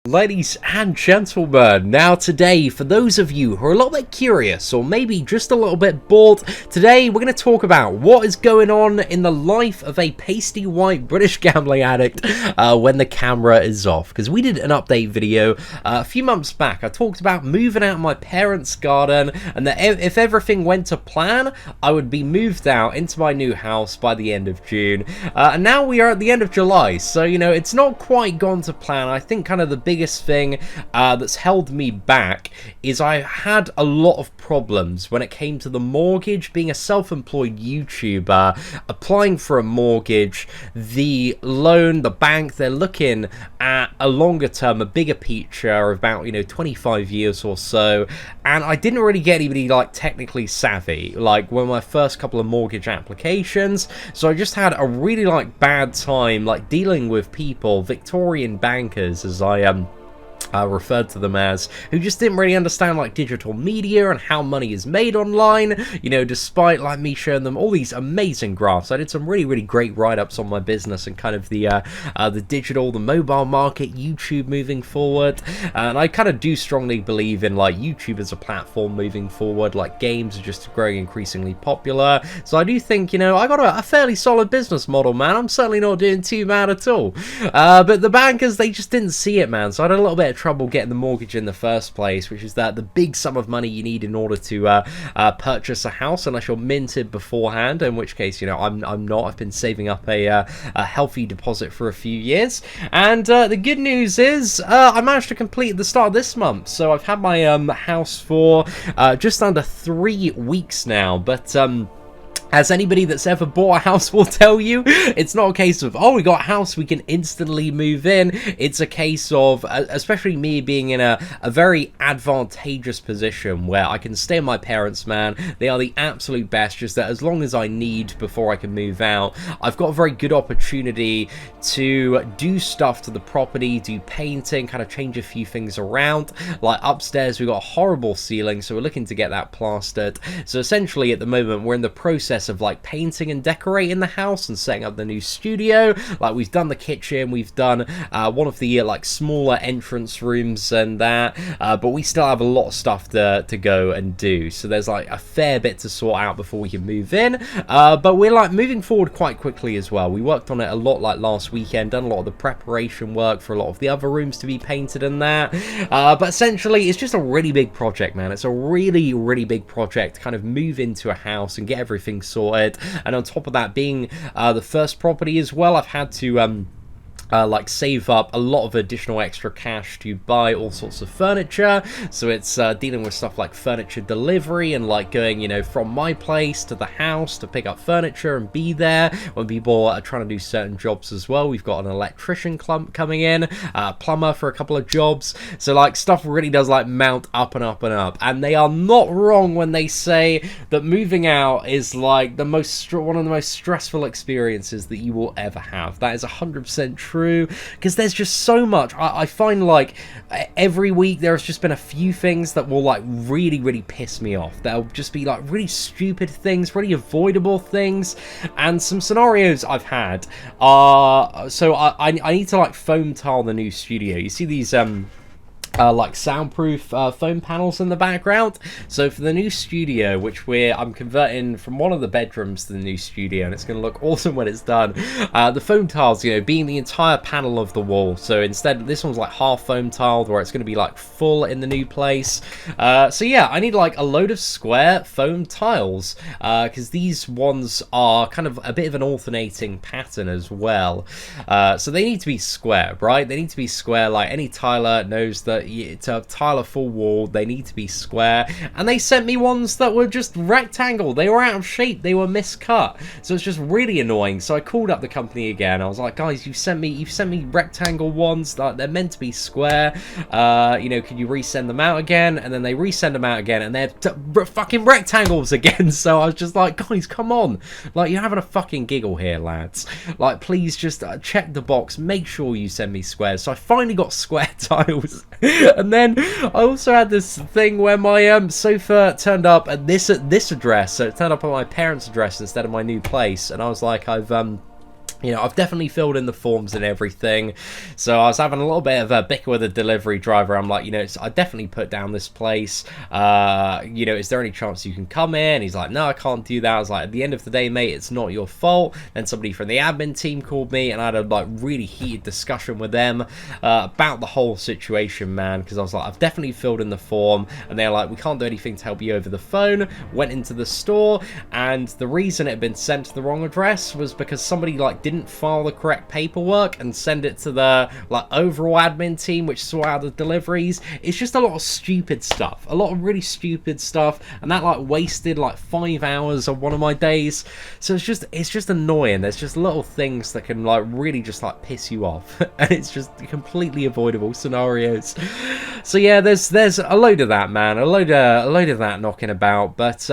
Ladies and gentlemen, now today, for those of you who are a little bit curious or maybe just a little bit bored, today we're going to talk about what is going on in the life of a pasty white British gambling addict when the camera is off. Because we did an update video a few months back. I talked about moving out of my parents' garden and that if everything went to plan, I would be moved out into my new house by the end of June. And now we are at the end of July, so you know, it's not quite gone to plan. I think kind of the biggest thing that's held me back is I had a lot of problems when it came to the mortgage. Being a self-employed YouTuber, applying for a mortgage, the loan, the bank, they're looking at a longer term, a bigger picture, about 25 years or so, and I didn't really get anybody like technically savvy like when my first couple of mortgage applications, so I just had a really bad time dealing with people, Victorian bankers as I referred to them as, who just didn't really understand digital media and how money is made online, despite me showing them all these amazing graphs. I did some really great write-ups on my business and kind of the digital, the mobile market, YouTube moving forward, and I kind of do strongly believe in YouTube as a platform moving forward. Games are just growing increasingly popular, so I do think I got a fairly solid business model, man. I'm certainly not doing too bad at all, but the bankers, they just didn't see it, man, so I had a little bit of trouble getting the mortgage in the first place, which is the big sum of money you need in order to purchase a house, unless you're minted beforehand, in which case I'm not. I've been saving up a healthy deposit for a few years, and the good news is I managed to complete at the start of this month, so I've had my house for just under 3 weeks now, but as anybody that's ever bought a house will tell you, it's not a case of, oh, we got a house, we can instantly move in. It's a case of, especially me being in a very advantageous position where I can stay with my parents, man. They are the absolute best, just that as long as I need before I can move out, I've got a very good opportunity to do stuff to the property, do painting, kind of change a few things around. Upstairs, we've got a horrible ceiling, so we're looking to get that plastered. So essentially, at the moment, we're in the process of painting and decorating the house and setting up the new studio. We've done the kitchen, we've done one of the smaller entrance rooms and that, but we still have a lot of stuff to go and do, so there's a fair bit to sort out before we can move in, but we're moving forward quite quickly as well. We worked on it a lot last weekend, done a lot of the preparation work for a lot of the other rooms to be painted and that, but essentially it's just a really big project, man. It's a really big project to kind of move into a house and get everything sorted, and on top of that, being the first property as well, I've had to save up a lot of additional extra cash to buy all sorts of furniture, so it's dealing with stuff like furniture delivery and going from my place to the house to pick up furniture and be there when people are trying to do certain jobs as well. We've got an electrician coming in, a plumber for a couple of jobs, so stuff really does mount up and up and up, and they are not wrong when they say that moving out is one of the most stressful experiences that you will ever have. That is 100% true, because there's just so much. I find every week there's just been a few things that will really piss me off. There'll just be really stupid things, really avoidable things, and some scenarios I've had are, so I need to foam tile the new studio. You see these soundproof foam panels in the background. So for the new studio, which I'm converting from one of the bedrooms to the new studio, and it's going to look awesome when it's done, the foam tiles, being the entire panel of the wall. So instead, this one's half foam tiled, where it's going to be full in the new place. So yeah, I need a load of square foam tiles, because these ones are kind of a bit of an alternating pattern as well. So they need to be square, right? They need to be square. Any tiler knows that to tile a full wall, they need to be square, and they sent me ones that were just rectangle. They were out of shape, they were miscut, so it's just really annoying. So I called up the company again. I was like, guys, you've sent me rectangle ones that they're meant to be square, can you resend them out again? And then they resend them out again, and they're fucking rectangles again. So I was just like, guys, come on, you're having a fucking giggle here, lads. Please just check the box, make sure you send me squares. So I finally got square tiles. And then I also had this thing where my sofa turned up at this address, so it turned up on my parents' address instead of my new place, and I was like, I've you know, I've definitely filled in the forms and everything. So I was having a little bit of a bicker with the delivery driver. I'm like, you know, I definitely put down this place. You know, is there any chance you can come in? He's like, no, I can't do that. I was like, at the end of the day, mate, it's not your fault. Then somebody from the admin team called me, and I had a like really heated discussion with them about the whole situation, man. Because I was like, I've definitely filled in the form, and they're like, we can't do anything to help you over the phone. Went into the store, and the reason it had been sent to the wrong address was because somebody like didn't file the correct paperwork and send it to the like overall admin team, which saw out the deliveries. It's just a lot of stupid stuff, a lot of really stupid stuff, and that like wasted like 5 hours of one of my days. So it's just annoying. There's just little things that can like really just like piss you off, and it's just completely avoidable scenarios. So yeah, there's a load of that, man, a load of that knocking about, but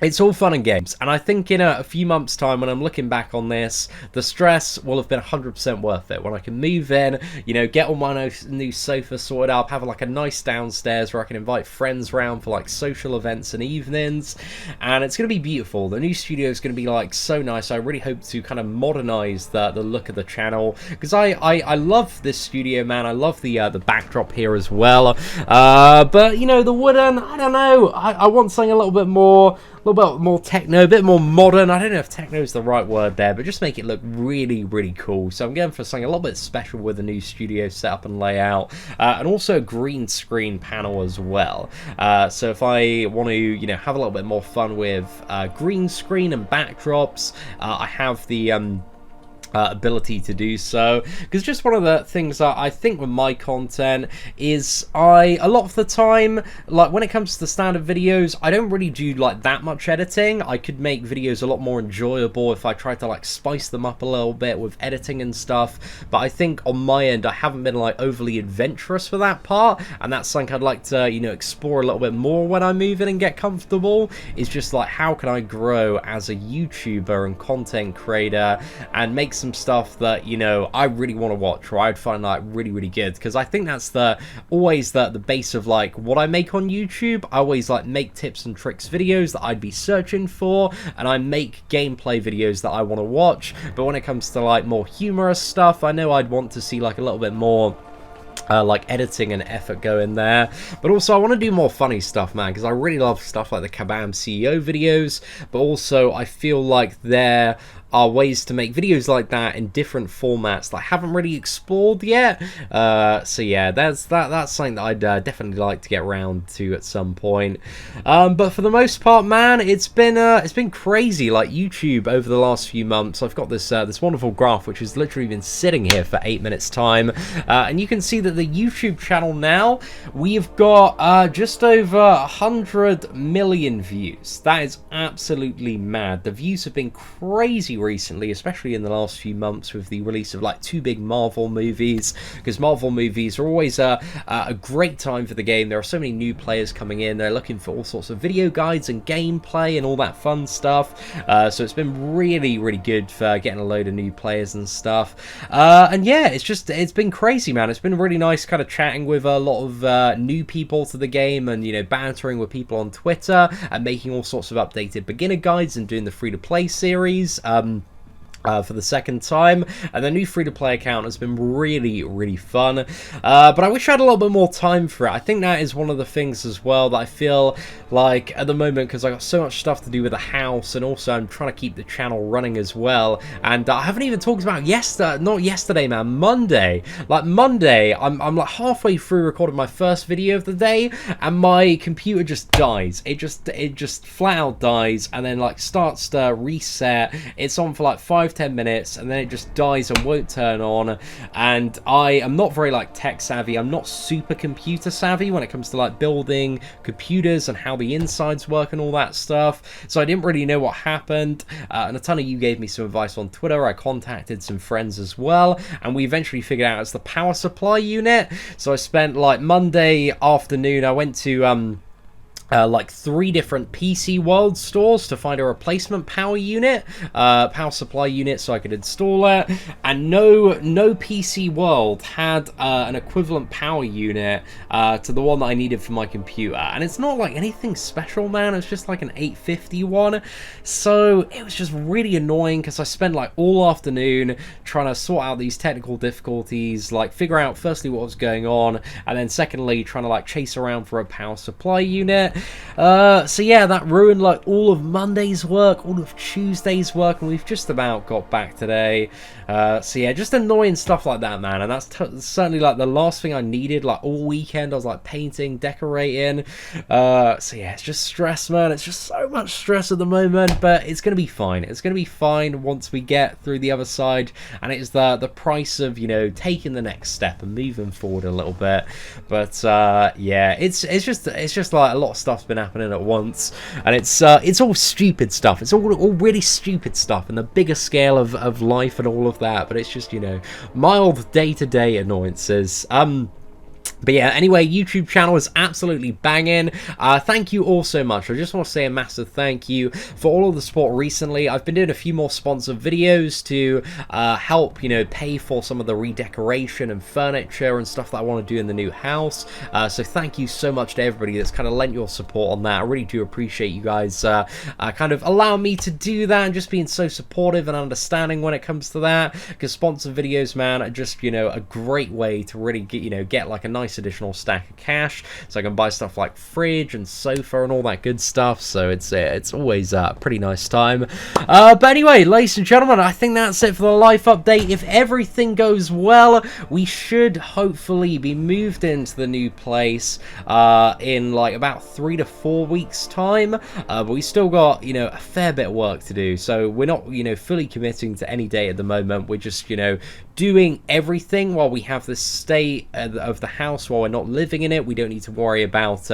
it's all fun and games, and I think in a few months' time, when I'm looking back on this, the stress will have been 100% worth it. When I can move in, you know, get all my new sofa sorted up, have like a nice downstairs where I can invite friends around for like social events and evenings, and it's going to be beautiful. The new studio is going to be like so nice. I really hope to kind of modernize the look of the channel, because I love this studio, man. I love the backdrop here as well, but you know, the wooden, I don't know, I want something a little bit more techno, a bit more modern. I don't know if techno is the right word there, but just make it look really, really cool. So I'm going for something a little bit special with the new studio setup and layout, and also a green screen panel as well. So if I want to, you know, have a little bit more fun with green screen and backdrops, I have the ability to do so, because just one of the things that I think with my content is a lot of the time, like when it comes to the standard videos, I don't really do like that much editing. I could make videos a lot more enjoyable if I tried to like spice them up a little bit with editing and stuff, but I think on my end I haven't been like overly adventurous for that part, and that's something I'd like to, you know, explore a little bit more when I move in and get comfortable. Is just like, how can I grow as a YouTuber and content creator and make some stuff that, you know, I really want to watch, or I'd find like really, really good, because I think that's always the base of like what I make on YouTube. I always like make tips and tricks videos that I'd be searching for, and I make gameplay videos that I want to watch. But when it comes to like more humorous stuff, I know I'd want to see like a little bit more like editing and effort go in there. But also I want to do more funny stuff, man, because I really love stuff like the Kabam CEO videos, but also I feel like there are ways to make videos like that in different formats that I haven't really explored yet. So yeah, that's something that I'd definitely like to get around to at some point. But for the most part, man, it's been crazy. Like YouTube over the last few months, I've got this this wonderful graph which has literally been sitting here for 8 minutes time, and you can see that the YouTube channel now, we've got just over 100 million views. That is absolutely mad. The views have been crazy recently, especially in the last few months with the release of like 2 big Marvel movies, because Marvel movies are always a great time for the game. There are so many new players coming in. They're looking for all sorts of video guides and gameplay and all that fun stuff, so it's been really, really good for getting a load of new players and stuff, and yeah, it's been crazy, man. It's been really nice kind of chatting with a lot of new people to the game, and, you know, bantering with people on Twitter and making all sorts of updated beginner guides and doing the free-to-play series for the second time, and the new free-to-play account has been really, really fun, but I wish I had a little bit more time for it. I think that is one of the things as well that I feel like at the moment, because I got so much stuff to do with the house, and also I'm trying to keep the channel running as well, and I haven't even talked about Monday. Like Monday, I'm like halfway through recording my first video of the day, and my computer just dies. It just flat out dies, and then like starts to reset. It's on for like 5-10 minutes, and then it just dies and won't turn on. And I am not very like tech savvy. I'm not super computer savvy when it comes to like building computers and how the insides work and all that stuff, so I didn't really know what happened, and a ton of you gave me some advice on Twitter. I contacted some friends as well, and we eventually figured out it's the power supply unit. So I spent like Monday afternoon, I went to like 3 different PC World stores to find a replacement power unit, power supply unit, so I could install it. And no PC World had an equivalent power unit to the one that I needed for my computer. And it's not like anything special, man. It's just like an 850 one. So it was just really annoying because I spent like all afternoon trying to sort out these technical difficulties, like figure out firstly what was going on, and then secondly trying to like chase around for a power supply unit. So yeah, that ruined like all of Monday's work, all of Tuesday's work, and we've just about got back today. So yeah, just annoying stuff like that, man. And that's certainly like the last thing I needed. Like all weekend I was like painting, decorating. So yeah, it's just stress, man. It's just so much stress at the moment, but it's gonna be fine. It's gonna be fine once we get through the other side, and it's the price of, you know, taking the next step and moving forward a little bit. But yeah, it's just like a lot of stuff's been happening at once, and it's all stupid stuff. It's all really stupid stuff, and the bigger scale of life and all of that. But it's just, you know, mild day-to-day annoyances. But yeah, anyway, YouTube channel is absolutely banging. Thank you all so much. I just want to say a massive thank you for all of the support recently. I've been doing a few more sponsored videos to help, you know, pay for some of the redecoration and furniture and stuff that I want to do in the new house. So thank you so much to everybody that's kind of lent your support on that. I really do appreciate you guys kind of allowing me to do that and just being so supportive and understanding when it comes to that. Because sponsored videos, man, are just, you know, a great way to really get like a nice additional stack of cash, so I can buy stuff like fridge and sofa and all that good stuff. So it's always a pretty nice time. But anyway, ladies and gentlemen, I think that's it for the life update. If everything goes well, we should hopefully be moved into the new place in like about 3 to 4 weeks time. But we still got, you know, a fair bit of work to do, so we're not, you know, fully committing to any date at the moment. We're just, you know, doing everything while we have the state of the house, while we're not living in it. We don't need to worry about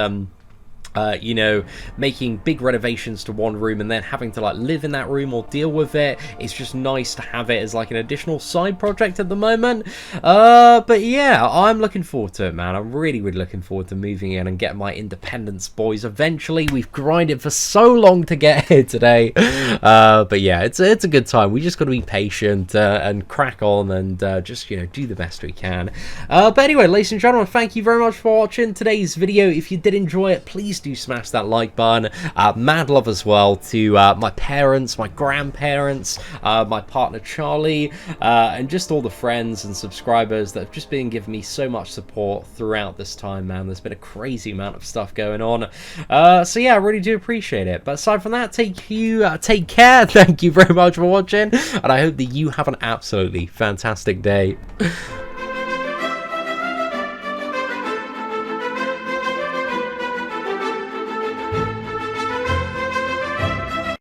you know, making big renovations to one room and then having to like live in that room or deal with it. It's just nice to have it as like an additional side project at the moment. But yeah, I'm looking forward to it, man. I'm really looking forward to moving in and getting my independence, boys. Eventually, we've grinded for so long to get here today. But yeah, it's a good time. We just got to be patient and crack on and just, you know, do the best we can. But anyway, ladies and gentlemen, thank you very much for watching today's video. If you did enjoy it, please do smash that like button. Mad love as well to my parents, my grandparents, my partner Charlie, and just all the friends and subscribers that have just been giving me so much support throughout this time, man. There's been a crazy amount of stuff going on. So yeah, I really do appreciate it. But aside from that, take care. Thank you very much for watching, and I hope that you have an absolutely fantastic day.